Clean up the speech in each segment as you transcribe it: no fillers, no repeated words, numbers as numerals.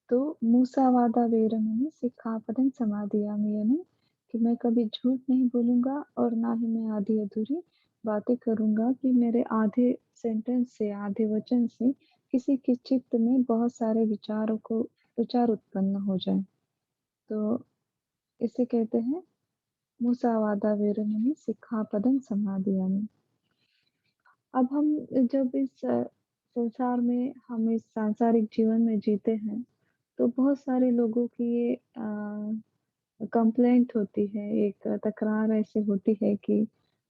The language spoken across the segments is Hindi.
तो मूसावादा वीरमणि सिक्खापदं समादियामि यानी कि मैं कभी झूठ नहीं बोलूँगा और ना ही मैं आधी-अधूरी बातें करूँगा कि मेरे आधे सेंटेंस से, आधे वचन से किसी के चित्त में बहुत सारे विचार उत्पन्न हो जाएँ। तो इसे कहते हैं मूसावादा वीरमणि सिक्खापदं समादियामि। अब हम जब इस संसार में हम इस सांसारिक जीवन में जीते हैं, तो बहुत सारे लोगों की ये कंप्लेंट होती है, एक तकरार ऐसी होती है कि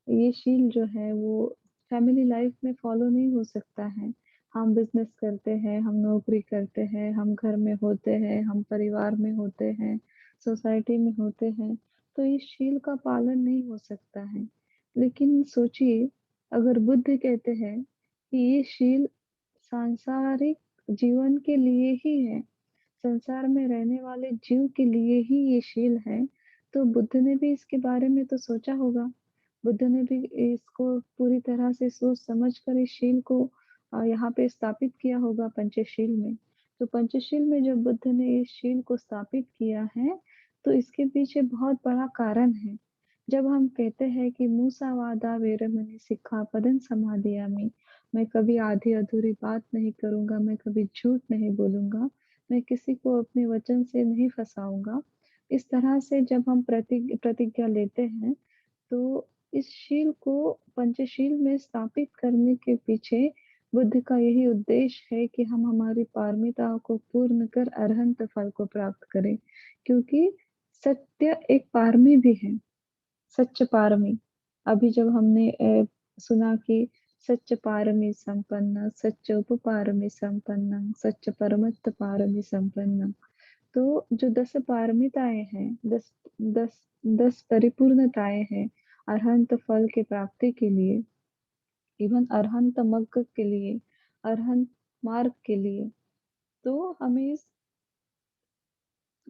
ये शील जो है वो फैमिली लाइफ में फॉलो नहीं हो सकता है। हम बिज़नेस करते हैं, हम नौकरी करते हैं, हम घर में होते हैं, हम परिवार में होते हैं, सोसाइटी में होते हैं, तो इस शील का पालन नहीं हो सकता है। लेकिन सोचिए, अगर बुद्ध कहते हैं कि ये शील सांसारिक जीवन के लिए ही है, संसार में रहने वाले जीव के लिए ही ये शील है, तो बुद्ध ने भी इसके बारे में तो सोचा होगा। बुद्ध ने भी इसको पूरी तरह से सोच समझ कर इस शील को यहाँ पे स्थापित किया होगा पंचशील में। तो पंचशील में जब बुद्ध ने इस शील को स्थापित किया है, तो इसके पीछे बहुत बड़ा कारण है। जब हम कहते हैं कि मूसावादा वेरमणि सिक्खापदं समादियामि, मैं कभी आधी-अधूरी बात नहीं करूँगा, मैं कभी झूठ नहीं बोलूँगा, मैं किसी को अपने वचन से नहीं फँसाऊँगा। इस तरह से जब हम प्रतिज्ञा लेते हैं, तो इस शील को पंचशील में स्थापित करने के पीछे बुद्ध का यही उद्देश्य है कि हम हमारी पारमिताओं को पूर्ण कर अरहंत फल को प्राप्त करें। क्योंकि सत्य एक पारमी भी है, सच्च पारमी। अभी जब हमने सुना कि सच्च पारमी संपन्ना, सच्च उपपारमी संपन्ना, सच्च परमत्त पारमी संपन्ना। तो जो 10 पारमिताएँ हैं, 10 परिपूर्णताएँ हैं, अरहंत फल की प्राप्ति के लिए, इवन अरहंत मग्ग के लिए, अरहंत मार्ग के लिए, तो हमें इस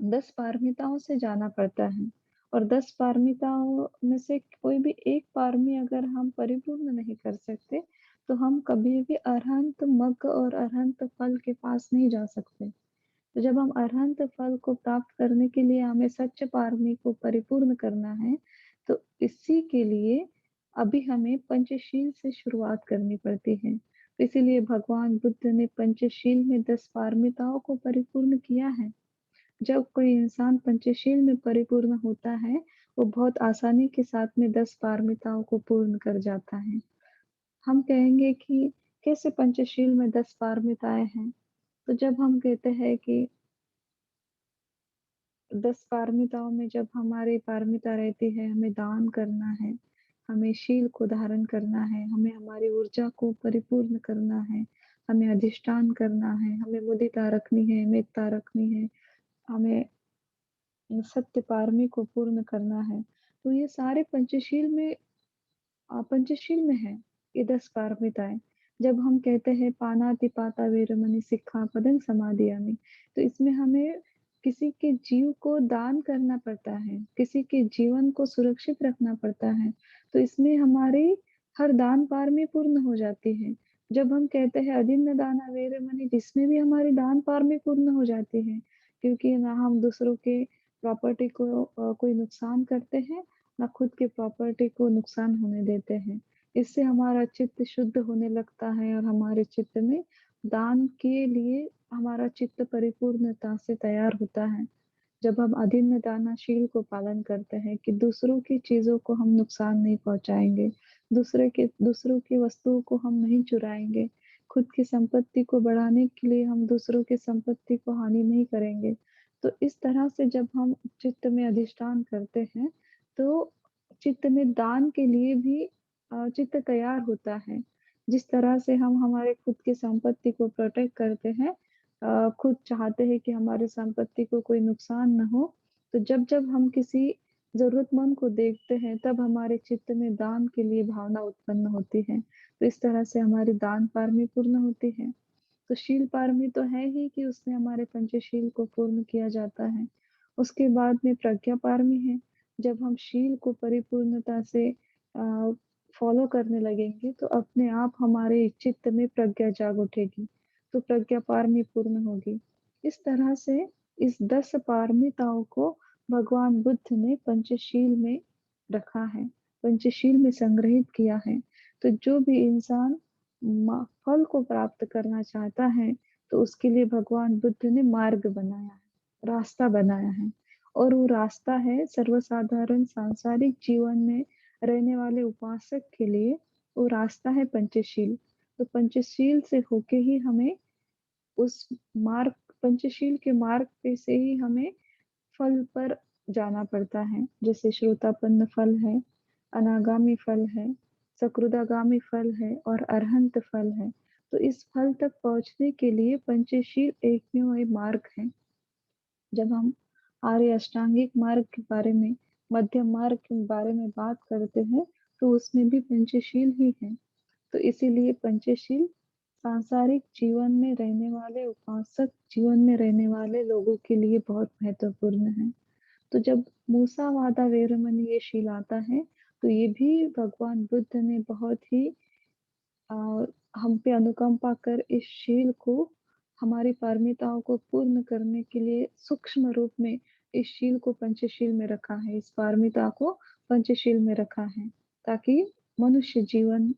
10 पारमिताओं से जाना पड़ता है और 10 पारमिताओं में से कोई भी एक पारमी अगर हम परिपूर्ण नहीं कर सकते, तो हम कभी भी अरहंत मग्ग और अरहंत फल के पास नहीं जा सकते। तो जब हम अरहंत फल को प्राप्त करने के लिए हमें सच्च पारमी को परिपूर्ण करना है, तो इसी के लिए अभी हमें पंचशील से शुरुआत करनी पड़ती है। तो इसीलिए भगवान बुद्ध ने पंचशील में 10 पारमिताओं को परिपूर्ण किया है। जब कोई इंसान पंचशील में परिपूर्ण होता है, वो बहुत आसानी के साथ में 10 पारमिताओं को पूर्ण कर जाता है। हम कहेंगे कि कैसे पंचशील में 10 पारमिताएँ हैं? तो जब हम कहते हैं कि 10 पारमिताओं में जब हमारी पारमिता रहती है, हमें दान करना है, हमें शील को धारण करना है, हमें हमारी ऊर्जा को परिपूर्ण करना है, हमें अधिष्ठान करना है, हमें मुदिता रखनी है, मेत्ता रखनी है, हमें सत्य पारमी को पूर्ण करना है। तो ये सारे पंचशील में है, ये 10 पारमिताएँ। जब हम कहते हैं पानातिपाता वेरमणि सिक्खापदं समादियामि, तो इसमें हमें किसी के जीव को दान करना पड़ता है, किसी के जीवन को सुरक्षित रखना पड़ता है, तो इसमें हमारी हर दान पारमी पूर्ण हो जाती है। जब हम कहते हैं अदिन्न दाना वेरमणि, जिसमें भी हमारी दान पारमी पूर्ण हो जाती है, क्योंकि ना हम दूसरों के प्रॉपर्टी को कोई नुकसान करते हैं, ना खुद की प्रॉपर्टी को नुकसान होने देते हैं। इससे हमारा चित्त शुद्ध होने लगता है और हमारे चित्त में दान के लिए हमारा चित्त परिपूर्णता से तैयार होता है। जब हम अदम्य दानशील को पालन करते हैं कि दूसरों की चीज़ों को हम नुकसान नहीं पहुँचाएँगे, दूसरों की वस्तुओं को हम नहीं चुराएँगे, खुद की संपत्ति को बढ़ाने के लिए हम दूसरों की संपत्ति को हानि नहीं करेंगे। तो इस तरह से जब हम चित्त में अधिष्ठान करते हैं, तो चित्त में दान के लिए भी चित्त तैयार होता है। जिस तरह से हम हमारे खुद की संपत्ति को प्रोटेक्ट करते हैं, खुद चाहते हैं कि हमारी संपत्ति को कोई नुकसान ना हो, तो जब-जब हम किसी ज़रूरतमंद को देखते हैं, तब हमारे चित्त में दान के लिए भावना उत्पन्न होती है। तो इस तरह से हमारी दान पारमी पूर्ण होती है। तो शील पारमी तो है ही कि उसमें हमारे पंचशील को पूर्ण किया जाता है। उसके बाद में प्रज्ञा पारमी है। जब हम शील को परिपूर्णता से फॉलो करने लगेंगे, तो अपने आप हमारे चित्त में प्रज्ञा जाग उठेगी। तो प्रज्ञा पारमी पूर्ण होगी। इस तरह से इस 10 पारमिताओं को भगवान बुद्ध ने पंचशील में रखा है, पंचशील में संग्रहित किया है। तो जो भी इंसान फल को प्राप्त करना चाहता है, तो उसके लिए भगवान बुद्ध ने मार्ग बनाया है, रास्ता बनाया है। और वो रास्ता है सर्वसाधारण सांसारिक जीवन में रहने वाले उपासक के लिए, वो रास्ता है पंचशील। तो पंचशील से होके ही हमें उस मार्ग पंचशील के मार्ग पे से ही हमें फल पर जाना पड़ता है। जैसे श्रोतापन्न फल है, अनागामी फल है, सकृदागामी फल है और अरहंत फल है। तो इस फल तक पहुंचने के लिए पंचशील एकमेव मार्ग है। जब हम आर्य अष्टांगिक मार्ग के बारे में, मध्यम मार्ग के बारे में बात करते हैं, तो उसमें भी पंचशील ही है। तो इसीलिए पंचशील सांसारिक जीवन में रहने वाले उपासक जीवन में रहने वाले लोगों के लिए बहुत महत्वपूर्ण है। तो जब मूसा वादा वेरमणि ये शील आता है, तो ये भी भगवान बुद्ध ने बहुत ही अ, हम पे अनुकंपा कर इस शील को, हमारी पारमिताओं को पूर्ण करने के लिए सूक्ष्म रूप में इस शील को पंचशील में रखा है, इस पारमिता को पंचशील में रखा है, ताकि मनुष्य जीवन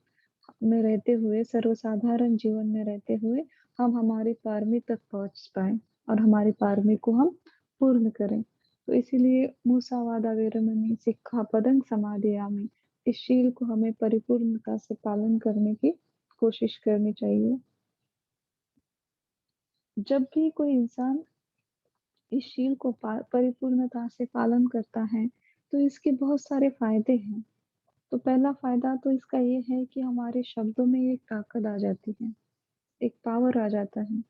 में रहते हुए, सर्वसाधारण जीवन में रहते हुए हम हमारी पारमी तक पहुंच पाए और हमारी पारमी को हम पूर्ण करें। तो इसीलिए मूसावादा वेरमणि सिक्खापदं समादियामि, इस शील को हमें परिपूर्णता से पालन करने की कोशिश करनी चाहिए। जब भी कोई इंसान इस शील को परिपूर्णता से पालन करता है, तो इसके बहुत सारे फायदे हैं। तो पहला फायदा तो इसका ये है कि हमारे शब्दों में एक ताकत आ जाती है, एक पावर आ जाता है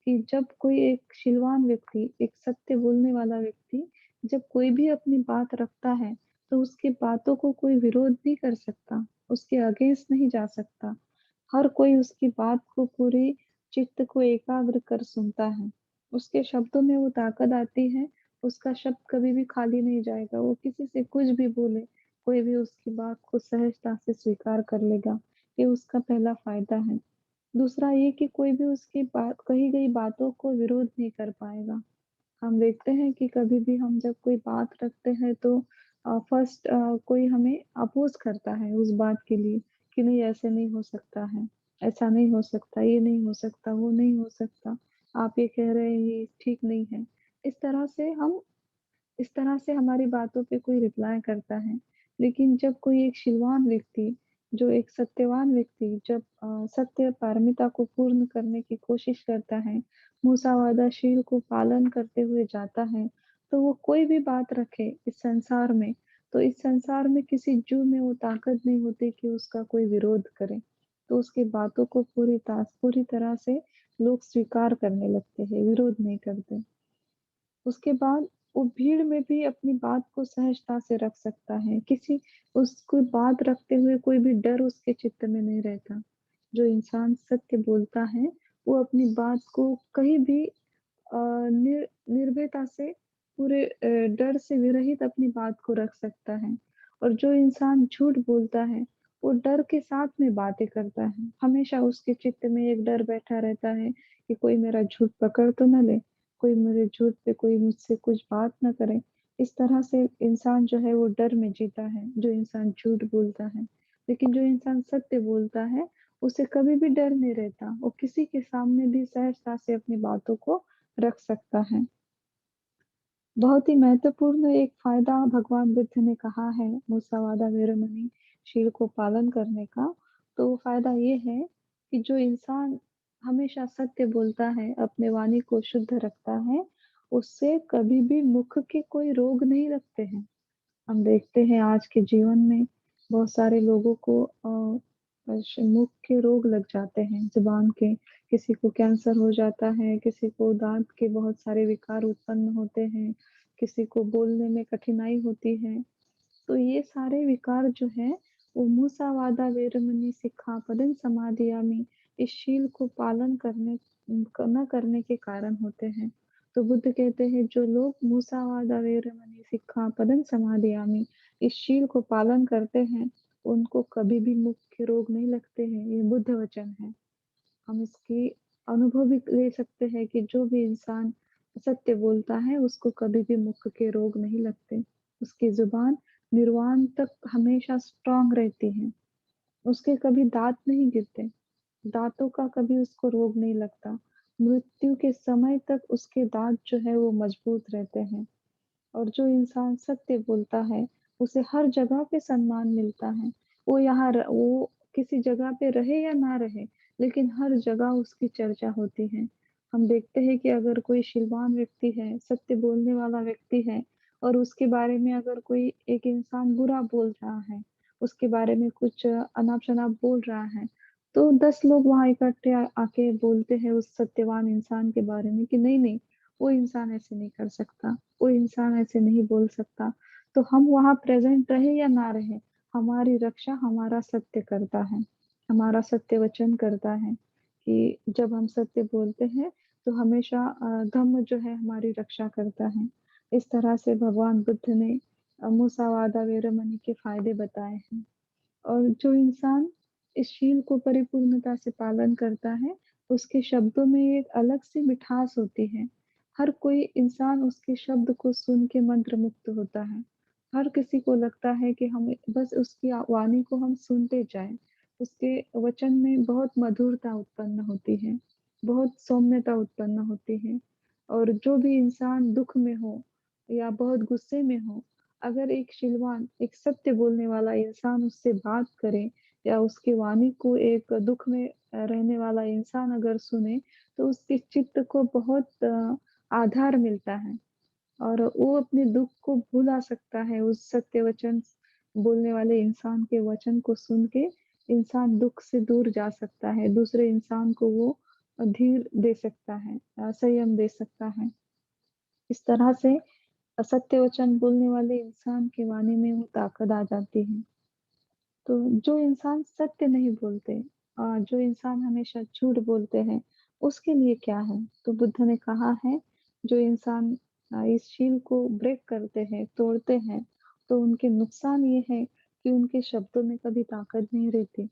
कि जब कोई एक शीलवान व्यक्ति, एक सत्य बोलने वाला व्यक्ति, जब कोई भी अपनी बात रखता है, तो उसकी बातों को कोई विरोध नहीं कर सकता, उसके अगेंस्ट नहीं जा सकता। हर कोई उसकी बात को पूरी चित्त को एकाग्र कर सुनता है। उसके शब्दों में वो ताकत आती है, उसका शब्द कभी भी खाली नहीं जाएगा। वो किसी से कुछ भी बोले, कोई भी उसकी बात को सहजता से स्वीकार कर लेगा। ये उसका पहला फायदा है। दूसरा ये कि कोई भी उसकी बात कही गई बातों को विरोध नहीं कर पाएगा। हम देखते हैं कि कभी भी हम जब कोई बात रखते हैं तो फर्स्ट कोई हमें अपोज करता है उस बात के लिए कि नहीं ऐसे नहीं हो सकता है, ऐसा नहीं हो सकता, ये नहीं हो सकता, वो नहीं हो सकता, आप ये कह रहे हैं ये ठीक नहीं है। इस तरह से हम इस तरह से हमारी बातों पे कोई रिप्लाई करता है। लेकिन जब कोई एक शीलवान व्यक्ति, जो एक सत्यवान व्यक्ति जब सत्य पारमिता को पूर्ण करने की कोशिश करता है, मूसावादाशील को पालन करते हुए जाता है, तो वो कोई भी बात रखे इस संसार में, तो इस संसार में किसी जीव में वो ताकत नहीं होती कि उसका कोई विरोध करे। तो उसकी बातों को पूरी तरह से लोग स्वीकार करने लगते हैं, विरोध नहीं करते। उसके बाद वो भीड़ में भी अपनी बात को सहजता से रख सकता है। किसी उसको बात रखते हुए कोई भी डर उसके चित्त में नहीं रहता। जो इंसान सत्य बोलता है, वो अपनी बात को कहीं भी निर्भयता से पूरे डर से विरहित अपनी बात को रख सकता है। और जो इंसान झूठ बोलता है, वो डर के साथ में बातें करता है। हमेशा उसके चित्त में एक डर बैठा रहता है कि कोई मेरा झूठ पकड़ तो ना ले, कोई मेरे झूठ पे कोई मुझसे कुछ बात ना करे। इस तरह से इंसान जो है वो डर में जीता है, जो इंसान झूठ बोलता है। लेकिन जो इंसान सत्य बोलता है, उसे कभी भी डर नहीं रहता। वो किसी के सामने भी सहजता से अपनी बातों को रख सकता है। बहुत ही महत्वपूर्ण एक फायदा भगवान बुद्ध ने कहा है मुसावादा वेरमणि शील को पालन करने का। तो वो फायदा ये है कि जो इंसान हमेशा सत्य बोलता है, अपने वाणी को शुद्ध रखता है, उससे कभी भी मुख के कोई रोग नहीं लगते हैं। हम देखते हैं आज के जीवन में बहुत सारे लोगों को मुख के रोग लग जाते हैं, जुबान के। किसी को कैंसर हो जाता है, किसी को दांत के बहुत सारे विकार उत्पन्न होते हैं, किसी को बोलने में कठिनाई होती है। तो ये सारे विकार जो है, वो मूसावादा वेरमणि सिक्खापदं समादियामि, इस शील को पालन करने न करने के कारण होते हैं। तो बुद्ध कहते हैं जो लोग मूसावादा वेरमणि सिक्खापदं समादियामि, इस शील को पालन करते हैं, उनको कभी भी मुख्य रोग नहीं लगते हैं। ये बुद्ध वचन है। हम इसकी अनुभव भी ले सकते हैं कि जो भी इंसान सत्य बोलता है उसको कभी भी मुख के रोग नहीं लगते। उसकी ज़ुबान निर्वाण तक हमेशा स्ट्रॉन्ग रहती है। उसके कभी दाँत नहीं गिरते, दाँतों का कभी उसको रोग नहीं लगता। मृत्यु के समय तक उसके दाँत जो है वो मजबूत रहते हैं। और जो इंसान सत्य बोलता है, उसे हर जगह पे सम्मान मिलता है। वो किसी जगह पे रहे या ना रहे, लेकिन हर जगह उसकी चर्चा होती है। हम देखते हैं कि अगर कोई शीलवान व्यक्ति है, सत्य बोलने वाला व्यक्ति है और उसके बारे में अगर कोई एक इंसान बुरा बोल रहा है, उसके बारे में कुछ अनाप-शनाप बोल रहा है, तो 10 लोग वहाँ इकट्ठे आके बोलते हैं उस सत्यवान इंसान के बारे में कि नहीं-नहीं, वो इंसान ऐसे नहीं कर सकता। कोई इंसान ऐसे नहीं बोल सकता। तो हम वहाँ प्रेज़ेंट रहे या ना रहे, हमारी रक्षा हमारा सत्य करता है। हमारा सत्य वचन करता है कि जब हम सत्य बोलते हैं, तो हमेशा धम्म जो है हमारी रक्षा करता है। इस तरह से भगवान बुद्ध ने मुसावादा वेरमणि के फ़ायदे बताए हैं। और जो इंसान इस शील को परिपूर्णता से पालन करता है, उसके शब्दों में एक अलग-सी मिठास होती है। हर कोई इंसान उसके शब्द को सुन के मंत्रमुग्ध होता है। हर किसी को लगता है कि हम बस उसकी वाणी को हम सुनते जाएँ। उसके वचन में बहुत मधुरता उत्पन्न होती है, बहुत सौम्यता उत्पन्न होती है। और जो भी इंसान दुःख में हो या बहुत गुस्से में हो, अगर एक शीलवान, एक सत्य बोलने वाला इंसान उससे बात करे या उसकी वाणी को एक दुःख में रहने वाला इंसान अगर सुने, तो उसके चित्त को बहुत आधार मिलता है और वो अपने दुःख को भुला सकता है उस सत्य वचन बोलने वाले इंसान के वचन को सुन के इंसान दुःख से दूर जा सकता है, दूसरे इंसान को वो धीर दे सकता है, संयम दे सकता है। इस तरह से असत्य वचन बोलने वाले इंसान की वाणी में वो ताकत आ जाती है। तो जो इंसान सत्य नहीं बोलते जो इंसान हमेशा झूठ बोलते हैं, उसके लिए क्या है? तो बुद्ध ने कहा है, जो इंसान इस शील को ब्रेक करते हैं, तोड़ते हैं, तो उनके नुकसान ये है कि उनके शब्दों में कभी ताकत नहीं रहती।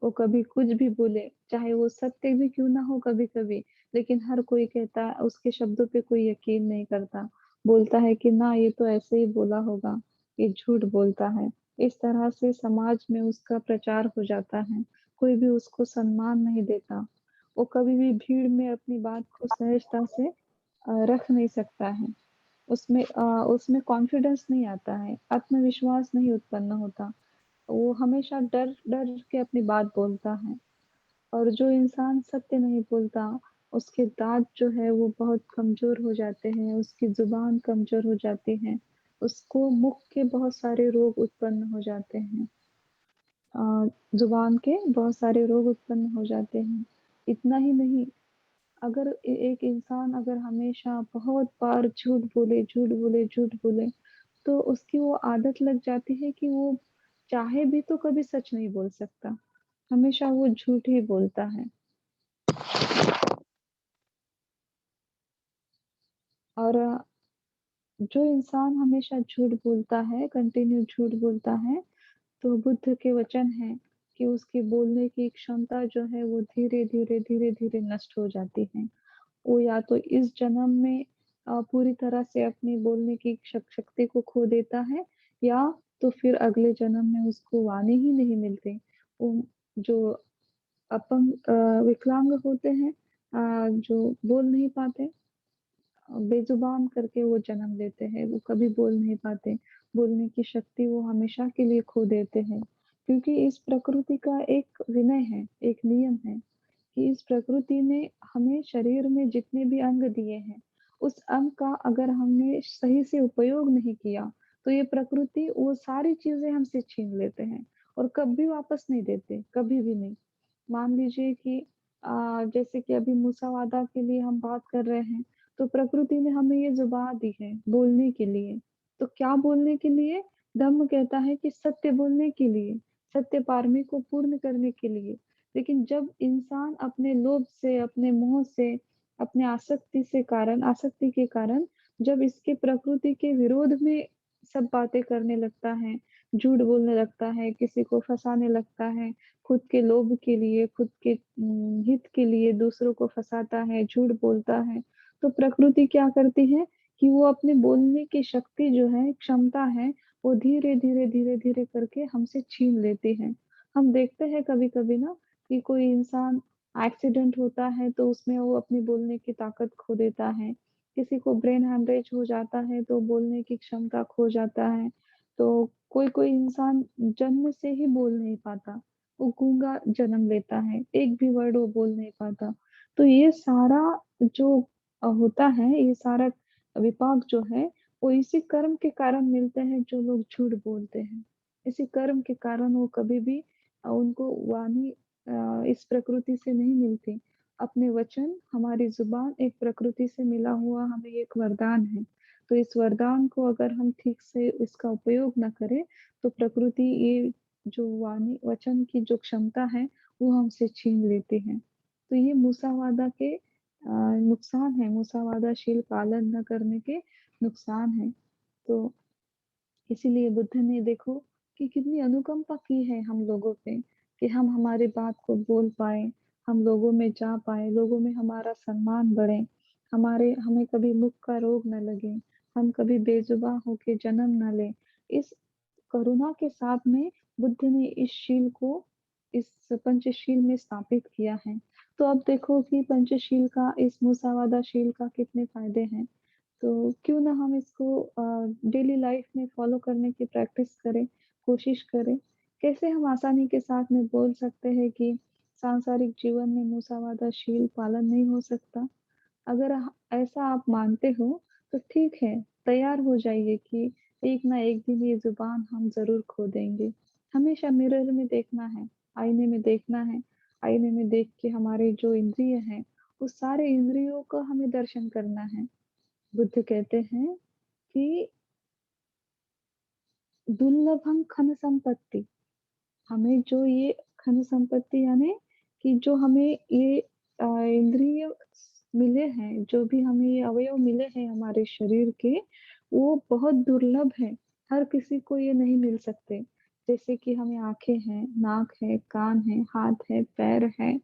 वो कभी कुछ भी बोले, चाहे वो सत्य भी क्यों ना हो कभी-कभी, लेकिन हर कोई कहता है उसके शब्दों पे कोई यकीन नहीं करता। बोलता है कि ना ये तो ऐसे ही बोला होगा, ये झूठ बोलता है। इस तरह से समाज में उसका प्रचार हो जाता है, कोई भी उसको सम्मान नहीं देता। वो कभी भी भीड़ में अपनी बात को सहजता से रख नहीं सकता है। उसमें कॉन्फिडेंस नहीं आता है, आत्मविश्वास नहीं उत्पन्न होता। वो हमेशा डर-डर के अपनी बात बोलता है और जो इंसान सत्य नहीं बोलता, उसके दाँत जो है वो बहुत कमज़ोर हो जाते हैं, उसकी ज़ुबान कमज़ोर हो जाती है, उसको मुख के बहुत सारे रोग उत्पन्न हो जाते हैं। अ, ज़ुबान के बहुत सारे रोग उत्पन्न हो जाते हैं। इतना ही नहीं, अगर एक इंसान अगर हमेशा बहुत बार झूठ बोले, तो उसकी वो आदत लग जाती है कि वो चाहे भी तो कभी सच नहीं बोल सकता। हमेशा वो झूठ ही बोलता है और जो इंसान हमेशा झूठ बोलता है, कंटिन्यू झूठ बोलता है, तो बुद्ध के वचन हैं कि उसकी बोलने की क्षमता जो है वो धीरे-धीरे नष्ट हो जाती है। वो या तो इस जन्म में पूरी तरह से अपनी बोलने की शक्ति को खो देता है या तो फिर अगले जन्म में उसको वाणी ही नहीं मिलती। वो जो विकलांग होते हैं जो बोल नहीं पाते बेज़ुबान करके वो जन्म लेते हैं, वो कभी बोल नहीं पाते, बोलने की शक्ति वो हमेशा के लिए खो देते हैं। क्योंकि इस प्रकृति का एक विनय है, एक नियम है कि इस प्रकृति ने हमें शरीर में जितने भी अंग दिए हैं, उस अंग का अगर हमने सही से उपयोग नहीं किया, तो ये प्रकृति वो सारी चीज़ें हमसे छीन लेते हैं और कभी वापस नहीं देते, कभी भी नहीं। मान लीजिए कि जैसे कि अभी मूसावादा के लिए हम बात कर रहे हैं, तो प्रकृति ने हमें ये ज़ुबान दी है बोलने के लिए। तो क्या बोलने के लिए? धम्म कहता है कि सत्य बोलने के लिए, सत्य पारमी को पूर्ण करने के लिए। लेकिन जब इंसान अपने लोभ से, अपने मोह से, अपने आसक्ति के कारण जब इसके प्रकृति के विरोध में सब बातें करने लगता है, झूठ बोलने लगता है, किसी को फँसाने लगता है, खुद के लोभ के लिए, खुद के हित के लिए दूसरों को फँसाता है, झूठ बोलता है, तो प्रकृति क्या करती है कि वो अपने बोलने की शक्ति जो है, क्षमता है, वो धीरे-धीरे, धीरे-धीरे करके हमसे छीन लेती है। हम देखते हैं कभी-कभी ना कि कोई इंसान एक्सीडेंट होता है तो उसमें वो अपनी बोलने की ताकत खो देता है। किसी को ब्रेन हैमरेज हो जाता है तो बोलने की क्षमता खो जाता है। तो कोई-कोई इंसान जन्म से ही बोल नहीं पाता, वो गूंगा जन्म लेता है, एक भी वर्ड वो बोल नहीं पाता। तो ये सारा जो होता है, ये सारा विपाक जो है, वो इसी कर्म के कारण मिलते हैं जो लोग झूठ बोलते हैं। इसी कर्म के कारण वो कभी भी उनको वाणी इस प्रकृति से नहीं मिलती। अपने वचन, हमारी ज़ुबान एक प्रकृति से मिला हुआ हमें एक वरदान है। तो इस वरदान को अगर हम ठीक से इसका उपयोग ना करें, तो प्रकृति ये जो वाणी वचन की जो क्षमता है, वो हमसे छीन लेती है। तो ये मूसावादा के नुकसान है, मूसावादाशील पालन न करने के नुकसान हैं। तो इसीलिए बुद्ध ने देखो कि कितनी अनुकंपा की है हम लोगों पे, कि हम हमारी बात को बोल पाएँ, हम लोगों में जा पाएँ, लोगों में हमारा सम्मान बढ़े, हमें कभी मुख का रोग ना लगे, हम कभी बेज़ुबान होके जन्म ना लें। इस करुणा के साथ में बुद्ध ने इस शील को इस पंचशील में स्थापित किया है। तो अब देखो कि पंचशील का इस मुसावादा शील का कितने फ़ायदे हैं। तो क्यों ना हम इसको डेली लाइफ में फॉलो करने की प्रैक्टिस करें, कोशिश करें। कैसे हम आसानी के साथ में बोल सकते हैं कि सांसारिक जीवन में मुसावादाशील पालन नहीं हो सकता? अगर ऐसा आप मानते हो, तो ठीक है, तैयार हो जाइए कि एक ना एक दिन ये ज़ुबान हम ज़रूर खो देंगे। हमेशा मिरर में देखना है, आईने में देखना है, आईने में देख के हमारे जो इंद्रिय हैं, उस सारे इंद्रियों का हमें दर्शन करना है। बुद्ध कहते हैं कि दुर्लभं खन संपत्ति, हमें जो ये खन संपत्ति यानी कि जो हमें ये इंद्रिय मिले हैं, जो भी हमें ये अवयव मिले हैं हमारे शरीर के, वो बहुत दुर्लभ है। हर किसी को ये नहीं मिल सकते। जैसे कि हमें आँखें हैं, नाक है, कान है, हाथ है, पैर है,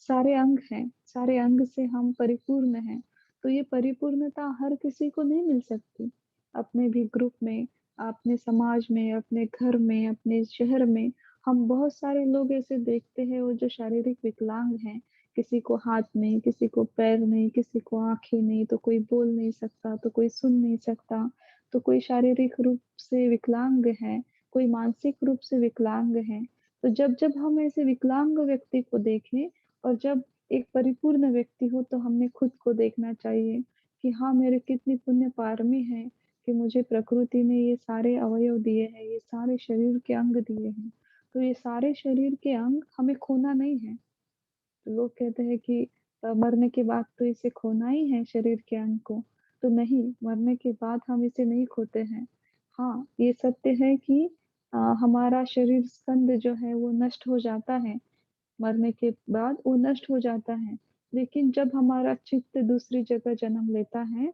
सारे अंग हैं, सारे अंग से हम परिपूर्ण हैं। तो ये परिपूर्णता हर किसी को नहीं मिल सकती। अपने भी ग्रुप में, अपने समाज में, अपने घर में, अपने शहर में हम बहुत सारे लोग ऐसे देखते हैं वो जो शारीरिक विकलांग हैं, किसी को हाथ नहीं, किसी को पैर नहीं, किसी को आँखें नहीं, तो कोई बोल नहीं सकता, तो कोई सुन नहीं सकता, तो कोई शारीरिक रूप से विकलांग है, कोई मानसिक रूप से विकलांग है। तो जब-जब हम ऐसे विकलांग व्यक्ति को देखें और जब एक परिपूर्ण व्यक्ति हो तो हमें खुद को देखना चाहिए कि हाँ, मेरे कितनी पुण्य पारमी है कि मुझे प्रकृति ने ये सारे अवयव दिए हैं, ये सारे शरीर के अंग दिए हैं। तो ये सारे शरीर के अंग हमें खोना नहीं है। तो लोग कहते हैं कि मरने के बाद तो इसे खोना ही है शरीर के अंग को। तो नहीं, मरने के बाद हम इसे नहीं खोते हैं। हाँ, ये सत्य है कि हमारा शरीर स्कंध जो है वो नष्ट हो जाता है, मरने के बाद वो नष्ट हो जाता है। लेकिन जब हमारा चित्त दूसरी जगह जन्म लेता है,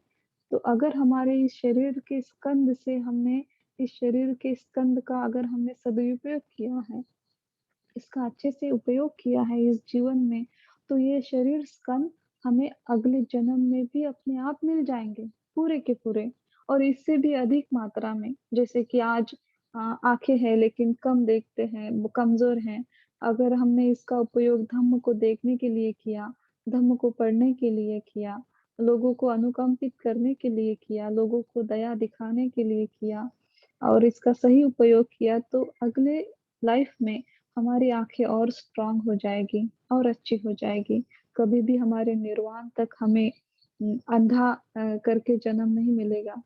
तो अगर हमारे इस शरीर के स्कंध से हमने इस शरीर के स्कंध का अगर हमने सदुपयोग किया है, इसका अच्छे से उपयोग किया है इस जीवन में, तो ये शरीर स्कंध हमें अगले जन्म में भी अपने आप मिल जाएँगे, पूरे के पूरे और इससे भी अधिक मात्रा में। जैसे कि आज आँखें हैं लेकिन कम देखते हैं, वो कमज़ोर हैं। अगर हमने इसका उपयोग धम्म को देखने के लिए किया, धम्म को पढ़ने के लिए किया, लोगों को अनुकंपित करने के लिए किया, लोगों को दया दिखाने के लिए किया और इसका सही उपयोग किया, तो अगले लाइफ़ में हमारी आँखें और स्ट्रॉन्ग हो जाएगी और अच्छी हो जाएगी। कभी भी हमारे निर्वाण तक हमें अंधा करके जन्म नहीं मिलेगा।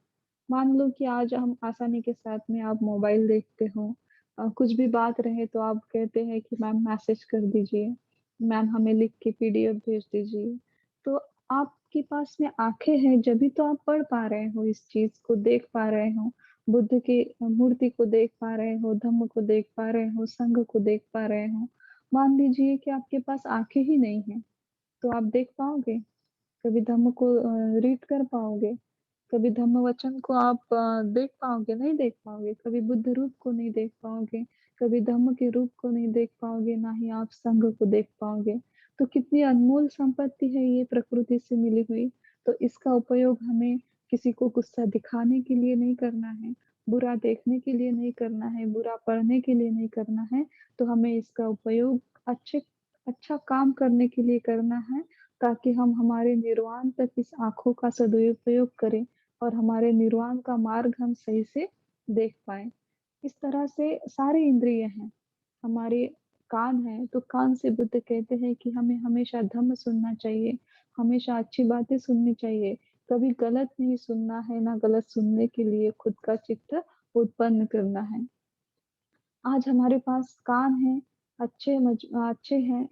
मान लो कि आज हम आसानी के साथ में आप मोबाइल देखते हो कुछ भी बात रहे तो आप कहते हैं कि मैम मैसेज कर दीजिए, मैम हमें लिख के पीडीएफ भेज दीजिए। तो आपके पास में आँखें हैं जभी तो आप पढ़ पा रहे हो इस चीज़ को, देख पा रहे हो। बुद्ध की मूर्ति को देख पा रहे हो, धम्म को देख पा रहे हो, संघ को देख पा रहे हो। मान लीजिए कि आपके पास आँखें ही नहीं हैं, तो आप देख पाओगे? कभी धम्म को रीड कर पाओगे? कभी धम्म वचन को आप देख पाओगे? नहीं देख पाओगे। कभी बुद्ध रूप को नहीं देख पाओगे, कभी धम्म के रूप को नहीं देख पाओगे, ना ही आप संघ को देख पाओगे। तो कितनी अनमोल संपत्ति है ये प्रकृति से मिली हुई। तो इसका उपयोग हमें किसी को गुस्सा दिखाने के लिए नहीं करना है, बुरा देखने के लिए नहीं करना है, बुरा पढ़ने के लिए नहीं करना है, तो हमें इसका उपयोग अच्छा काम करने के लिए करना है, ताकि हम हमारे निर्वाण तक इस आँखों का सदुपयोग करें और हमारे निर्वाण का मार्ग हम सही से देख पाएँ। इस तरह से सारे इंद्रिय हैं, हमारे कान हैं, तो कान से बुद्ध कहते हैं कि हमें हमेशा धम्म सुनना चाहिए, हमेशा अच्छी बातें सुननी चाहिए, कभी गलत नहीं सुनना है, ना गलत सुनने के लिए खुद का चित्त उत्पन्न करना है। आज हमारे पास कान हैं, अच्छे हैं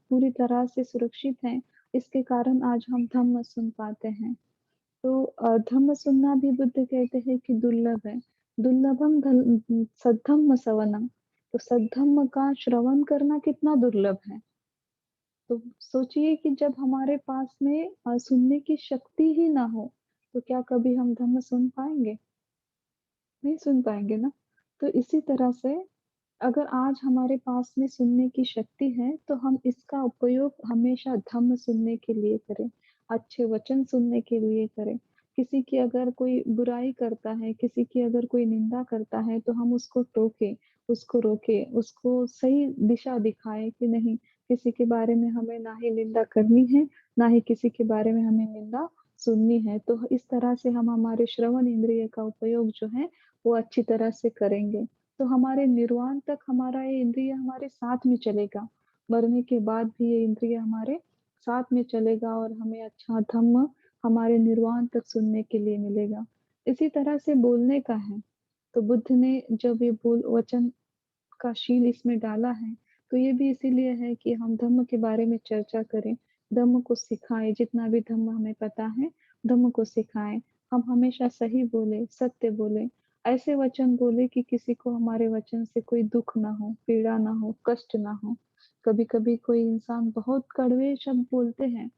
पूरी तरह से सुरक्षित हैं, इसके कारण आज हम धम्म सुन पाते हैं। तो धम्म सुनना भी बुद्ध कहते हैं कि दुर्लभ है। दुर्लभम सद्धम्म सवनम, तो सद्धम्म का श्रवण करना कितना दुर्लभ है। तो सोचिए कि जब हमारे पास में सुनने की शक्ति ही ना हो, तो क्या कभी हम धम्म सुन पाएँगे? नहीं सुन पाएँगे ना। तो इसी तरह से अगर आज हमारे पास में सुनने की शक्ति है, तो हम इसका उपयोग हमेशा धम्म सुनने के लिए करें, अच्छे वचन सुनने के लिए करें। किसी की अगर कोई बुराई करता है, किसी की अगर कोई निंदा करता है, तो हम उसको टोकें, उसको रोकें, उसको सही दिशा दिखाएँ कि नहीं, किसी के बारे में हमें ना ही निंदा करनी है, ना ही किसी के बारे में हमें निंदा सुननी है। तो इस तरह से हम हमारे श्रवण इंद्रिय का उपयोग जो है, वो अच्छी तरह से करेंगे। तो हमारे निर्वाण तक हमारा ये इंद्रिय हमारे साथ में चलेगा। मरने के बाद भी ये इंद्रिय हमारे साथ में चलेगा और हमें अच्छा धम्म हमारे निर्वाण तक सुनने के लिए मिलेगा। इसी तरह से बोलने का है, तो बुद्ध ने जब ये बोल वचन का शील इसमें डाला है, तो ये भी इसीलिए है कि हम धम्म के बारे में चर्चा करें, धम्म को सिखाएँ, जितना भी धम्म हमें पता है, धम्म को सिखाएँ। हम हमेशा सही बोलें, सत्य बोलें, ऐसे वचन बोलें कि किसी को हमारे वचन से कोई दुःख ना हो, पीड़ा ना हो, कष्ट ना हो। कभी-कभी कोई इंसान बहुत कड़वे शब्द बोलते हैं,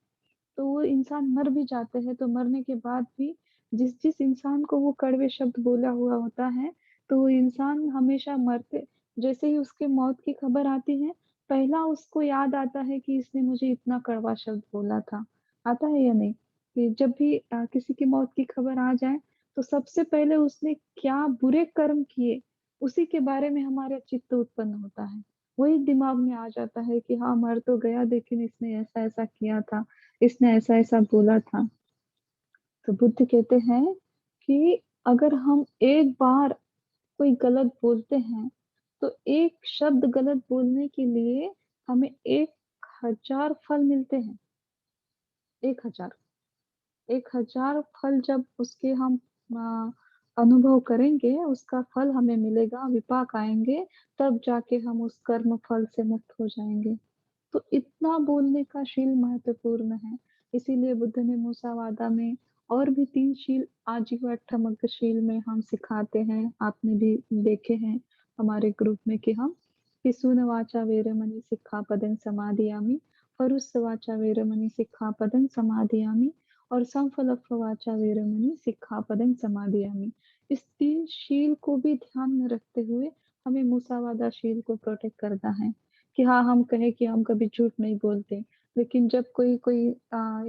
तो वो इंसान मर भी जाते हैं, तो मरने के बाद भी जिस-जिस इंसान को वो कड़वे शब्द बोला हुआ होता है, तो वो इंसान हमेशा मरते जैसे ही उसके मौत की खबर आती है, पहला उसको याद आता है कि इसने मुझे इतना कड़वा शब्द बोला था। आता है या नहीं? कि जब भी किसी की मौत की खबर आ जाए, तो सबसे पहले उसने क्या बुरे कर्म किए, उसी के बारे में हमारा चित्त उत्पन्न होता है। वही दिमाग में आ जाता है कि हाँ, मर तो गया लेकिन इसने ऐसा-ऐसा किया था। इसने ऐसा-ऐसा बोला था। तो बुद्ध कहते हैं कि अगर हम एक बार कोई गलत बोलते हैं, तो एक शब्द गलत बोलने के लिए हमें 1000 फल मिलते हैं। 1000 1000 फल जब उसके हम अ, अनुभव करेंगे, उसका फल हमें मिलेगा, विपाक आएँगे, तब जाके हम उस कर्म फल से मुक्त हो जाएँगे। तो इतना बोलने का शील महत्वपूर्ण है। इसीलिए बुद्ध ने मुसावादा में और भी 3 शील आजीवटमक शील में हम सिखाते हैं। आपने भी देखे हैं हमारे ग्रुप में कि हम पिसून वाचा वेरमणि सिक्खापदं समादियामि, परुस्स वाचा वेरमणि सिक्खापदं समादियामि और संफलप्प वाचा वेरमणि सिक्खापदं समादियामि। इस 3 शील को भी ध्यान में रखते हुए हमें मुसावादा शील को प्रोटेक्ट करना है। कि हाँ, हम कहें कि हम कभी झूठ नहीं बोलते। लेकिन जब कोई कोई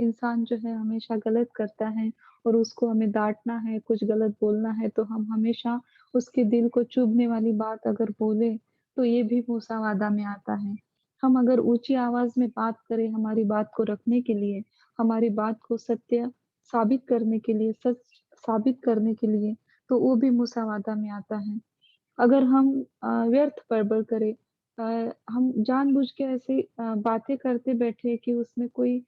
इंसान जो है हमेशा गलत करता है और उसको हमें डाँटना है, कुछ गलत बोलना है, तो हम हमेशा उसके दिल को चुभने वाली बात अगर बोले, तो ये भी मुसावादा में आता है। हम अगर ऊँची आवाज़ में बात करें हमारी बात को रखने के लिए, हमारी बात को सत्य साबित करने के लिए, सच साबित करने के लिए, तो वो भी मुसावादा में आता है। अगर हम व्यर्थ बड़बड़ करें हम जानबूझ के ऐसे बातें करते बैठे कि उसमें कोई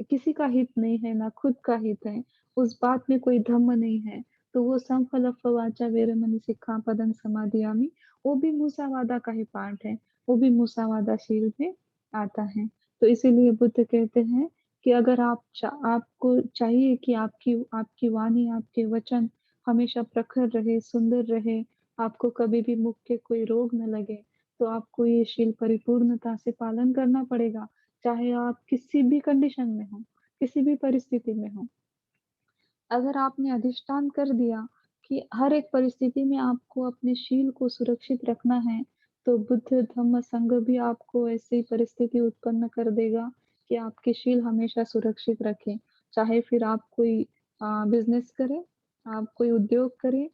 किसी का हित नहीं है, ना खुद का हित है, उस बात में कोई धम्म नहीं है, तो वो संफलप्प वाचा वेरमणि सिक्खापदं समादियामि, वो भी मुसावादा का ही पार्ट है, वो भी मुसावादाशील में आता है। तो इसीलिए बुद्ध कहते हैं कि अगर आपको चाहिए कि आपकी आपकी वाणी, आपके वचन हमेशा प्रखर रहे, सुंदर रहे, आपको कभी भी मुख के कोई रोग ना लगे, तो आपको ये शील परिपूर्णता से पालन करना पड़ेगा, चाहे आप किसी भी कंडीशन में हों, किसी भी परिस्थिति में हों। अगर आपने अधिष्ठान कर दिया कि हर एक परिस्थिति में आपको अपने शील को सुरक्षित रखना है, तो बुद्ध, धम्म, संघ भी आपको ऐसी परिस्थिति उत्पन्न कर देगा कि आपके शील हमेशा सुरक्षित रखें। चाहे फिर आप कोई बिज़नेस करें, आप कोई उद्योग करें,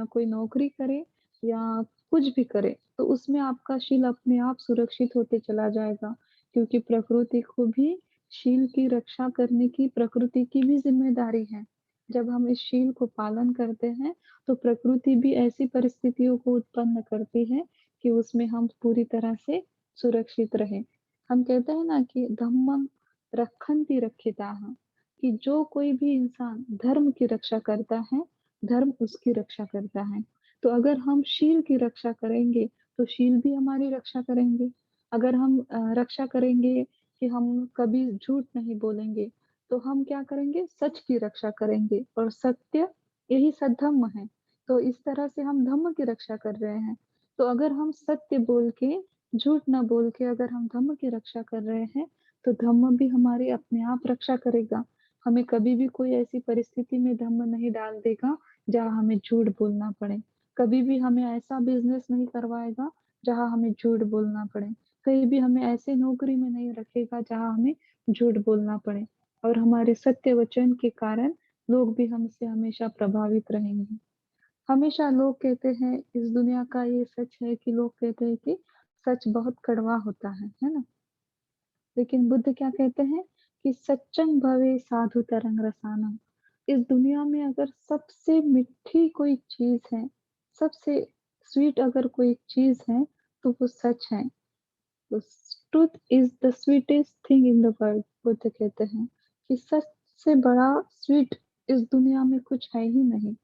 कोई नौकरी करें या कुछ भी करें, तो उसमें आपका शील अपने आप सुरक्षित होते चला जाएगा, क्योंकि प्रकृति को भी शील की रक्षा करने की प्रकृति की भी ज़िम्मेदारी है। जब हम इस शील को पालन करते हैं, तो प्रकृति भी ऐसी परिस्थितियों को उत्पन्न करती है कि उसमें हम पूरी तरह से सुरक्षित रहें। हम कहते हैं ना कि धम्मं रक्षन्ति रक्षिताः, कि जो कोई भी इंसान धर्म की रक्षा करता है, धर्म उसकी रक्षा करता है। तो अगर हम शील की रक्षा करेंगे, तो शील भी हमारी रक्षा करेंगे। अगर हम रक्षा करेंगे कि हम कभी झूठ नहीं बोलेंगे, तो हम क्या करेंगे? सच की रक्षा करेंगे और सत्य यही सद्धम्म है। तो इस तरह से हम धम्म की रक्षा कर रहे हैं। तो अगर हम सत्य बोल के, झूठ ना बोल के अगर हम धम्म की रक्षा कर रहे हैं, तो धम्म भी हमारी अपने आप रक्षा करेगा। हमें कभी भी कोई ऐसी परिस्थिति में धम्म नहीं डाल देगा, जहाँ हमें झूठ बोलना पड़े। कभी भी हमें ऐसा बिज़नेस नहीं करवाएगा, जहाँ हमें झूठ बोलना पड़े। कहीं भी हमें ऐसे नौकरी में नहीं रखेगा, जहाँ हमें झूठ बोलना पड़े। और हमारे सत्य वचन के कारण लोग भी हमसे हमेशा प्रभावित रहेंगे। हमेशा लोग कहते हैं, इस दुनिया का ये सच है कि लोग कहते हैं कि सच बहुत कड़वा होता है ना? लेकिन बुद्ध क्या कहते हैं कि सच्चं भवे साधु तरंग रसानम। इस दुनिया में अगर सबसे मीठी कोई चीज है, सबसे स्वीट अगर कोई चीज है, तो वो सच है। तो truth is the sweetest thing in the world, Buddha कहते हैं कि सच से बड़ा स्वीट इस दुनिया में कुछ है ही नहीं।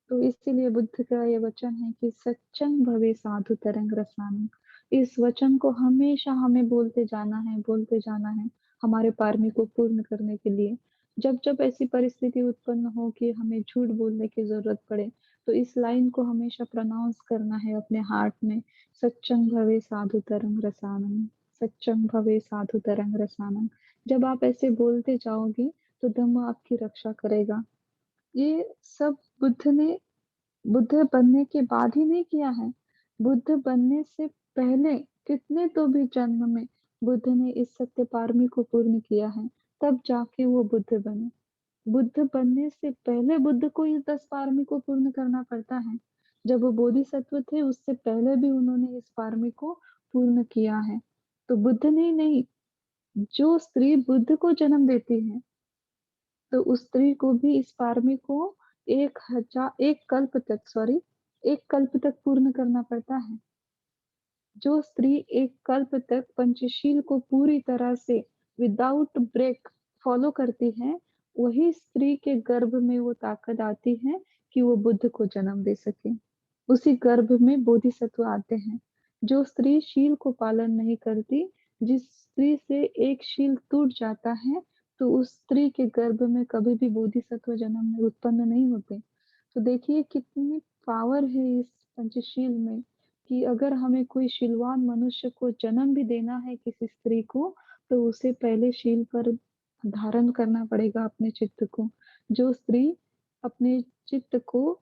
तो इसीलिए बुद्ध का ये वचन है कि सच्चं भवे साधु तरंग रसानम। इस वचन को हमेशा हमें बोलते जाना है, हमारे पारमी को पूर्ण करने के लिए। जब जब ऐसी परिस्थिति उत्पन्न हो कि हमें झूठ बोलने की जरूरत पड़े, तो इस लाइन को हमेशा प्रोनाउंस करना है अपने हार्ट में। सच्चं भवे साधु तरंग रसानम, सच्चं भवे साधु तरंग रसानम। जब आप ऐसे बोलते जाओगे, तो धम्म आपकी रक्षा करेगा। ये सब बुद्ध बनने के बाद ही नहीं किया है। बुद्ध बनने से पहले कितने तो भी जन्म में बुद्ध ने इस सत्य पारमी को पूर्ण किया है, तब जाके वो बुद्ध बने। बुद्ध बनने से पहले बुद्ध को इस 10 पारमी को पूर्ण करना पड़ता है। जब वो बोधिसत्व थे, उससे पहले भी उन्होंने इस पारमी को पूर्ण किया है। तो बुद्ध ने नहीं, जो स्त्री बुद्ध को जन्म देती है, तो उस स्त्री को भी इस पारमी को 1 कल्प तक, सॉरी, 1 कल्प तक पूर्ण करना पड़ता है। जो स्त्री 1 कल्प तक पंचशील को पूरी तरह से विदाउट ब्रेक फॉलो करती है, वही स्त्री के गर्भ में वो ताकत आती है कि वो बुद्ध को जन्म दे सके। उसी गर्भ में बोधिसत्व आते हैं। जो स्त्री शील को पालन नहीं करती, जिस स्त्री से एक शील टूट जाता है, तो उस स्त्री के गर्भ में कभी भी बोधिसत्व जन्म में उत्पन्न नहीं होते। तो देखिए कितनी पावर है इस पंचशील में, कि अगर हमें कोई शीलवान मनुष्य को जन्म भी देना है किसी स्त्री को, तो उसे पहले शील पर धारण करना पड़ेगा अपने चित्त को। जो स्त्री अपने चित्त को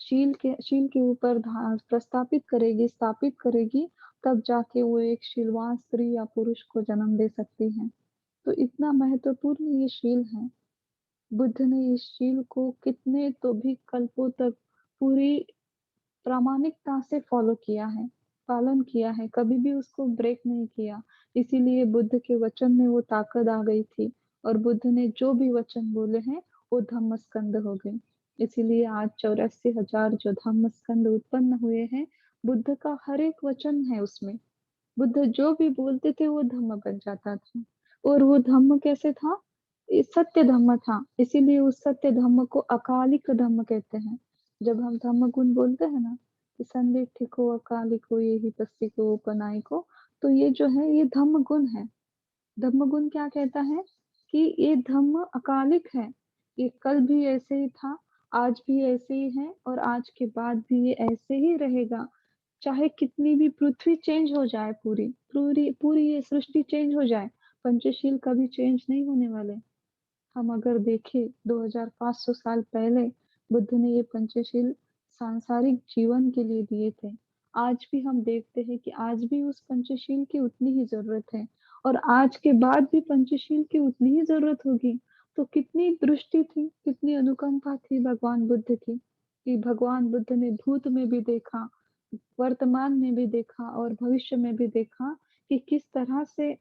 शील के ऊपर प्रस्थापित करेगी, स्थापित करेगी, तब जाके वो एक शीलवान स्त्री या पुरुष को जन्म दे सकती है। तो इतना महत्वपूर्ण ये शील है। बुद्ध ने इस शील को कितने तो भी कल्पों तक पूरी प्रामाणिकता से फॉलो किया है, पालन किया है, कभी भी उसको ब्रेक नहीं किया। इसीलिए बुद्ध के वचन में वो ताकत आ गई थी, और बुद्ध ने जो भी वचन बोले हैं, वो धम्म स्कंद हो गए। इसीलिए आज 84,000 जो धम्म स्कंद उत्पन्न हुए हैं, बुद्ध का हर एक वचन है उसमें। बुद्ध जो भी बोलते थे वो धम्म बन जाता था। और वो धम्म कैसे था? ये सत्य धम्म था, इसीलिए उस सत्य धम्म को अकालिक धम्म कहते हैं। जब हम धम्म गुण बोलते हैं ना, कि संदिग्धिको अकालिको ये ही पस्तिको उपनायको, तो ये जो है ये धम्म गुण है। धम्म गुण क्या कहता है कि ये धम्म अकालिक है, ये कल भी ऐसे ही था, आज भी ऐसे ही है, और आज के बाद भी ये ऐसे ही रहेगा। चाहे कितनी भी पृथ्वी चेंज हो जाए, पूरी पूरी पूरी ये सृष्टि चेंज हो जाए, पंचशील कभी चेंज नहीं होने वाले। हम अगर देखें 2500 साल पहले बुद्ध ने ये पंचशील सांसारिक जीवन के लिए दिए थे। आज भी हम देखते हैं कि आज भी उस पंचशील की उतनी ही जरूरत है, और आज के बाद भी पंचशील की उतनी ही जरूरत होगी। तो कितनी दृष्टि थी, कितनी अनुकंपा थी भगवान बुद्ध की, कि भगवान बुद्ध ने भूत में भी देखा, वर्तमान में भी देखा और भविष्य में भी देखा कि किस तरह से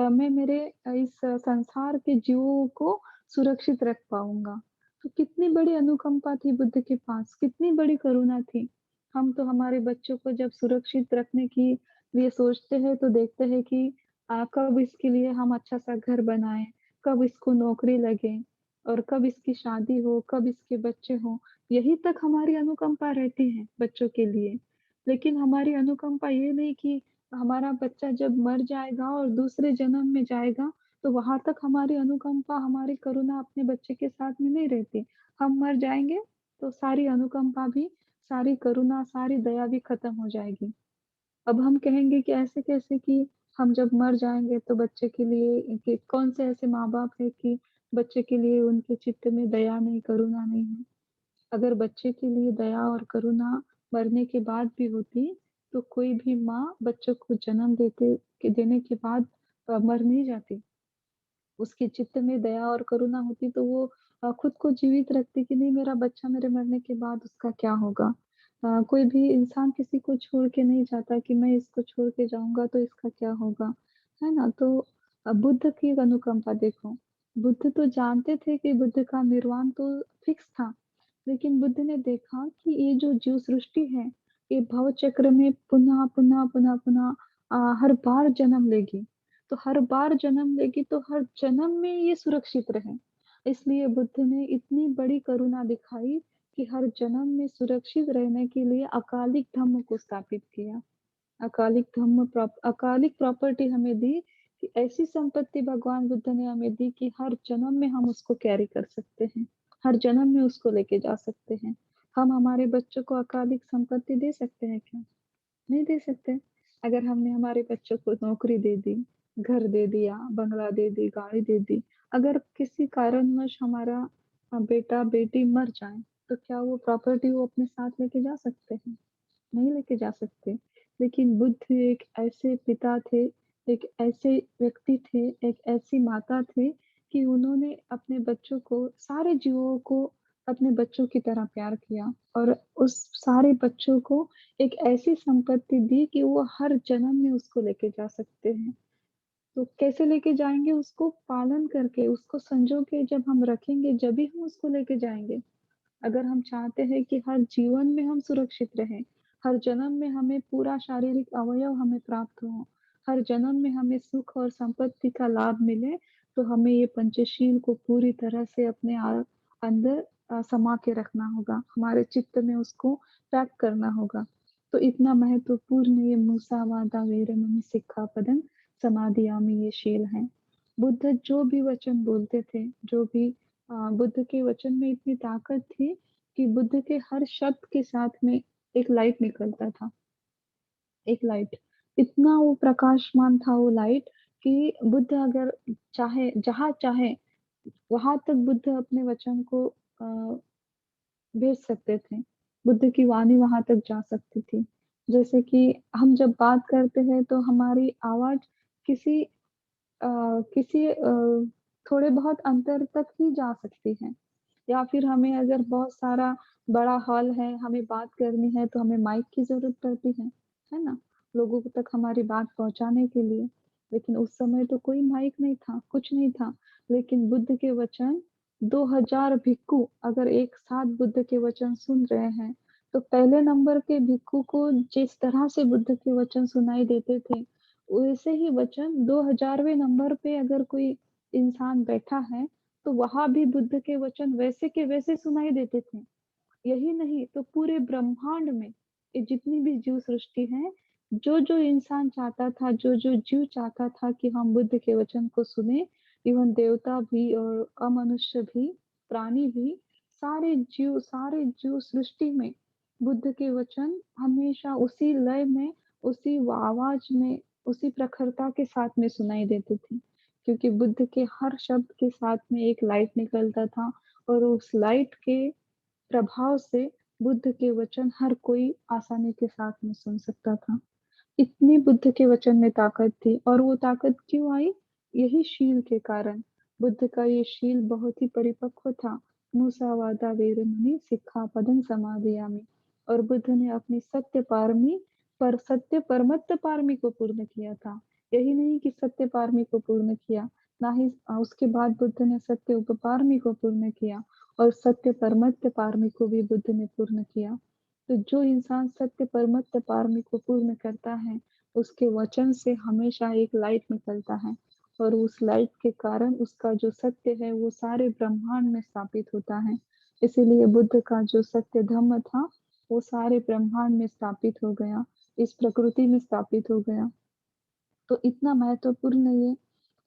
मैं मेरे इस संसार के जीवों को सुरक्षित रख पाऊँगा। तो कितनी बड़ी अनुकंपा थी बुद्ध के पास, कितनी बड़ी करुणा थी। हम तो हमारे बच्चों को जब सुरक्षित रखने की लिए सोचते हैं तो देखते हैं कि कब इसके लिए हम अच्छा-सा घर बनाएँ, कब इसको नौकरी लगे और कब इसकी शादी हो, कब इसके बच्चे हों। यही तक हमारी अनुकंपा रहती है बच्चों के लिए। लेकिन हमारी अनुकंपा ये नहीं कि हमारा बच्चा जब मर जाएगा और दूसरे जन्म में जाएगा, तो वहाँ तक हमारी अनुकंपा, हमारी करुणा अपने बच्चे के साथ में नहीं रहती। हम मर जाएँगे, तो सारी अनुकंपा भी, सारी करुणा, सारी दया भी खत्म हो जाएगी। अब हम कहेंगे कि ऐसे कैसे कि हम जब मर जाएँगे तो बच्चे के लिए कि कौन से ऐसे माँ-बाप हैं कि बच्चे के लिए उनके चित्त में दया नहीं, करुणा नहीं है। अगर बच्चे के लिए दया और करुणा मरने के बाद भी होती, तो कोई भी माँ बच्चों को जन्म देने के बाद मर नहीं जाती। उसके चित्त में दया और करुणा होती तो वो खुद को जीवित रखती कि नहीं मेरा बच्चा मेरे मरने के बाद उसका क्या होगा? कोई भी इंसान किसी को छोड़ के नहीं जाता कि मैं इसको छोड़ के जाऊँगा तो इसका क्या होगा? है ना? तो बुद्ध की अनुकंपा देखो, बुद्ध तो जानते थे कि बुद्ध का निर्वाण तो फिक्स था। लेकिन बुद्ध ने देखा कि ये जो जीव सृष्टि है, ये भव चक्र में पुनः-पुनः हर बार जन्म लेगी। तो हर बार जन्म लेगी तो हर जन्म में ये सुरक्षित रहे। इसलिए बुद्ध ने इतनी बड़ी करुणा दिखाई कि हर जन्म में सुरक्षित रहने के लिए अकालिक धम्म को स्थापित किया। अकालिक प्रॉपर्टी हमें दी कि ऐसी संपत्ति भगवान बुद्ध ने हमें दी कि हर जन्म में हम उसको कैरी कर सकते हैं। हर जन्म में उसको लेके जा सकते हैं। हम हमारे बच्चों को अकालिक संपत्ति दे सकते हैं क्या? नहीं दे सकते। अगर हमने हमारे बच्चों को नौकरी दे दी, घर दे दिया, बंगला दे दी, गाड़ी दे दी, अगर किसी कारणवश हमारा बेटा-बेटी मर जाए, तो क्या वो प्रॉपर्टी वो अपने साथ लेके जा सकते हैं? नहीं लेके जा सकते। लेकिन बुद्ध एक ऐसे पिता थे, एक ऐसे व्यक्ति थे, एक ऐसी माता थे कि उन्होंने अपने बच्चों को, सारे जीवों को अपने बच्चों की तरह प्यार किया और उस सारे बच्चों को एक ऐसी संपत्ति दी कि वो हर जन्म में उसको लेके जा सकते हैं। तो कैसे लेके जाएँगे उसको? पालन करके, उसको संजो के जब हम रखेंगे, जभी हम उसको लेके जाएँगे। अगर हम चाहते हैं कि हर जीवन में हम सुरक्षित रहें, हर जन्म में हमें पूरा शारीरिक अवयव हमें प्राप्त हो, हर जन्म में हमें सुख और संपत्ति का लाभ मिले, तो हमें ये पंचशील को पूरी तरह से अपने अंदर समा के रखना होगा, हमारे चित्त में उसको पैक करना होगा। तो इतना महत्वपूर्ण ये मूसावादा वीरमणि सिक्खापदं समादियामि ये शील है। बुद्ध जो भी वचन बोलते थे, जो भी बुद्ध के वचन में इतनी ताकत थी कि बुद्ध के हर शब्द के साथ में एक लाइट निकलता था, एक लाइट। इतना वो प्रकाशमान था वो लाइट कि बुद्ध अगर चाहे जहाँ चाहे, वहाँ तक बुद्ध अपने वचन को भेज सकते थे। बुद्ध की वाणी वहाँ तक जा सकती थी। जैसे कि हम जब बात करते हैं तो हमारी आवाज़ किसी थोड़े बहुत अंतर तक ही जा सकती है। या फिर हमें अगर बहुत सारा बड़ा हॉल है, हमें बात करनी है तो हमें माइक की ज़रूरत पड़ती है ना? लोगों तक हमारी बात पहुँचाने के लिए। लेकिन उस समय तो कोई माइक नहीं था, कुछ नहीं था। लेकिन बुद्ध के वचन 2000 भिक्षु अगर एक साथ बुद्ध के वचन सुन रहे हैं, तो पहले नंबर के भिक्षु को जिस तरह से बुद्ध के वचन सुनाई देते थे, वैसे ही वचन 2000वें नंबर पे अगर कोई इंसान बैठा है, तो वहाँ भी बुद्ध के वचन वैसे के वैसे सुनाई देते थे। यही नहीं तो पूरे ब्रह्मांड में ये जितनी भी जीव सृष्टि है, जो इंसान चाहता था, जो जीव चाहता था कि हम बुद्ध के वचन को सुने, इवन देवता भी और अमनुष्य भी, प्राणी भी, सारे जीव सृष्टि में बुद्ध के वचन हमेशा उसी लय में, उसी आवाज में, उसी प्रखरता के साथ में सुनाई देते थे। क्योंकि बुद्ध के हर शब्द के साथ में एक लाइट निकलता था और उस लाइट के प्रभाव से बुद्ध के वचन हर कोई आसानी के साथ में सुन सकता था। इतनी बुद्ध के वचन में ताकत थी और वो ताकत क्यों आई? यही शील के कारण। बुद्ध का ये शील बहुत ही परिपक्व था। मुसावादा वेरमणि सिक्खापदं समादयामि। और बुद्ध ने अपनी सत्य परमत्त पारमी को पूर्ण किया था। यही नहीं कि सत्य पारमी को पूर्ण किया, ना ही उसके बाद बुद्ध ने सत्य उपपारमी को पूर्ण किया और सत्य परमत्त पारमी को भी बुद्ध ने पूर्ण किया। तो जो इंसान सत्य परमत्त पारमी को पूर्ण करता है, उसके वचन से हमेशा एक लाइट निकलता है और उस लाइट के कारण उसका जो सत्य है वो सारे ब्रह्मांड में स्थापित होता है। इसीलिए बुद्ध का जो सत्य धम्म था, वो सारे ब्रह्मांड में स्थापित हो गया, इस प्रकृति में स्थापित हो गया। तो इतना महत्वपूर्ण ये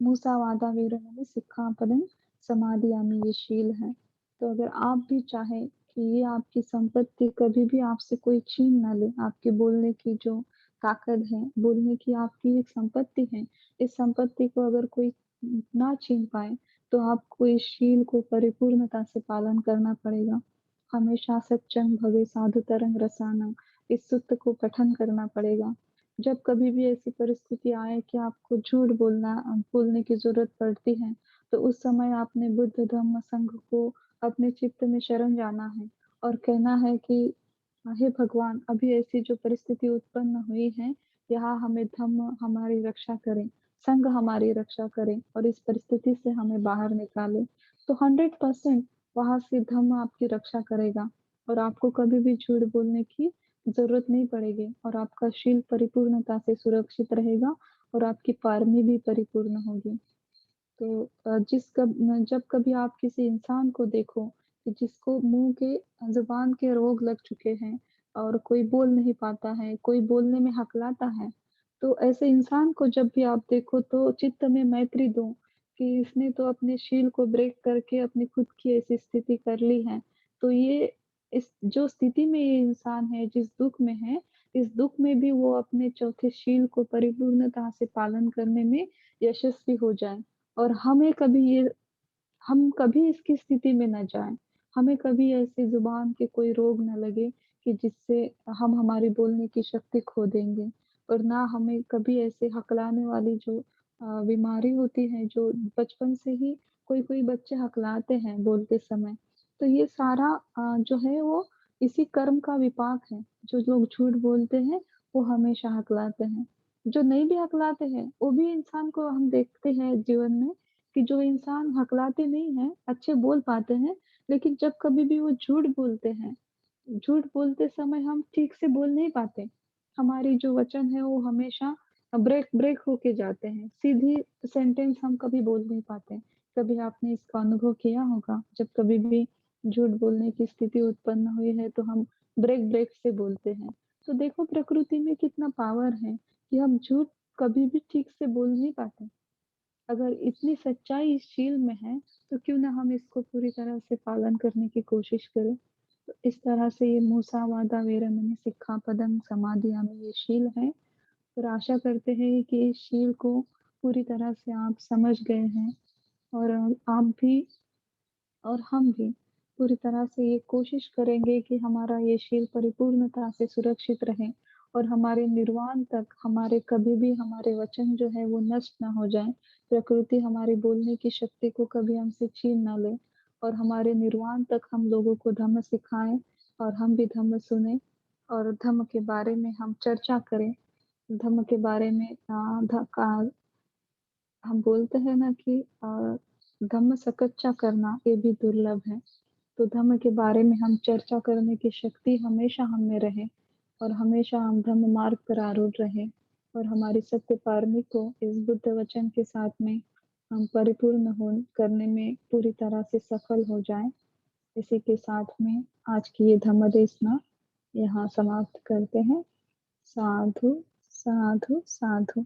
मूसावादा वीरमणि सिक्खापदं समादियामि ये शील है। तो अगर आप भी चाहें कि ये आपकी संपत्ति कभी भी आपसे कोई छीन ना ले, आपके बोलने की जो ताकत है, बोलने की आपकी एक संपत्ति है, इस संपत्ति को अगर कोई ना छीन पाए, तो आपको इस शील को परिपूर्णता से पालन करना पड़ेगा। हमेशा सच्चं भवे साधुतरंग रसानंग, इस सूत्र को पठन करना पड़ेगा। जब कभी भी ऐसी परिस्थिति आए कि आपको बोलने की ज़रूरत पड़ती है, तो उस समय आपने बुद्ध धम्म संघ को अपने चित्त में शरण जाना है और कहना है कि हे भगवान, अभी ऐसी जो परिस्थिति उत्पन्न हुई है, यहाँ हमें धम्म हमारी रक्षा करें, संघ हमारी रक्षा करें और इस परिस्थिति से हमें बाहर निकाले। तो 100% वहाँ से धम्म आपकी रक्षा करेगा और आपको कभी भी झूठ बोलने की ज़रूरत नहीं पड़ेगी और आपका शील परिपूर्णता से सुरक्षित रहेगा और आपकी पारमी भी परिपूर्ण होगी। तो जब कभी आप किसी इंसान को देखो कि जिसको मुँह के ज़ुबान के रोग लग चुके हैं और कोई बोल नहीं पाता है, कोई बोलने में हकलाता है, तो ऐसे इंसान को जब भी आप देखो तो चित्त में मैत्री दो कि इसने तो अपने शील को ब्रेक करके अपनी खुद की ऐसी स्थिति कर ली है। तो ये इस जो स्थिति में ये इंसान है, जिस दुःख में है, इस दुःख में भी वो अपने चौथे शील को परिपूर्णता से पालन करने में यशस्वी हो जाए। और हम कभी इसकी स्थिति में ना जाएँ। हमें कभी ऐसी ज़ुबान के कोई रोग ना लगे कि जिससे हम हमारी बोलने की शक्ति खो देंगे और ना हमें कभी ऐसे हकलाने वाली जो बीमारी होती है, जो बचपन से ही कोई-कोई बच्चे हकलाते हैं बोलते समय। तो ये सारा जो है वो इसी कर्म का विपाक है। जो लोग झूठ बोलते हैं, वो हमेशा हकलाते हैं। जो नहीं भी हकलाते हैं, वो भी इंसान को हम देखते हैं जीवन में कि जो इंसान हकलाते नहीं हैं, अच्छे बोल पाते हैं, लेकिन जब कभी भी वो झूठ बोलते हैं, झूठ बोलते समय हम ठीक से बोल नहीं पाते। हमारी जो वचन है वो हमेशा ब्रेक ब्रेक होके जाते हैं। सीधी सेंटेंस हम कभी बोल नहीं पाते। कभी आपने इसका अनुभव किया होगा, जब कभी भी झूठ बोलने की स्थिति उत्पन्न हुई है तो हम ब्रेक ब्रेक से बोलते हैं। तो देखो प्रकृति में कितना पावर है कि हम झूठ कभी भी ठीक से बोल नहीं पाते। अगर इतनी सच्चाई इस शील में है, तो क्यों ना हम इसको पूरी तरह से पालन करने की कोशिश करें। तो इस तरह से ये मूसावादा वेरमणि सिक्खापदं समादियामि ये शील है और आशा करते हैं कि इस शील को पूरी तरह से आप समझ गए हैं और आप भी और हम भी पूरी तरह से ये कोशिश करेंगे कि हमारा ये शील परिपूर्णता से सुरक्षित रहे और हमारे निर्वाण तक हमारे कभी भी हमारे वचन जो है वो नष्ट ना हो जाए। प्रकृति हमारी बोलने की शक्ति को कभी हमसे छीन ना ले और हमारे निर्वाण तक हम लोगों को धम्म सिखाएँ और हम भी धम्म सुनें और धम्म के बारे में हम चर्चा करें। धम्म के बारे में ध का हम बोलते हैं ना कि धम्म सकच्चा करना ये भी दुर्लभ है। तो धम्म के बारे में हम चर्चा करने की शक्ति हमेशा हम में रहे और हमेशा हम धम्म मार्ग पर आरूढ़ रहे और हमारी सत्य पारमी को इस बुद्ध वचन के साथ में हम परिपूर्ण हो करने में पूरी तरह से सफल हो जाएं। इसी के साथ में आज की ये धम्म देशना यहाँ समाप्त करते हैं। साधु साधु साधु।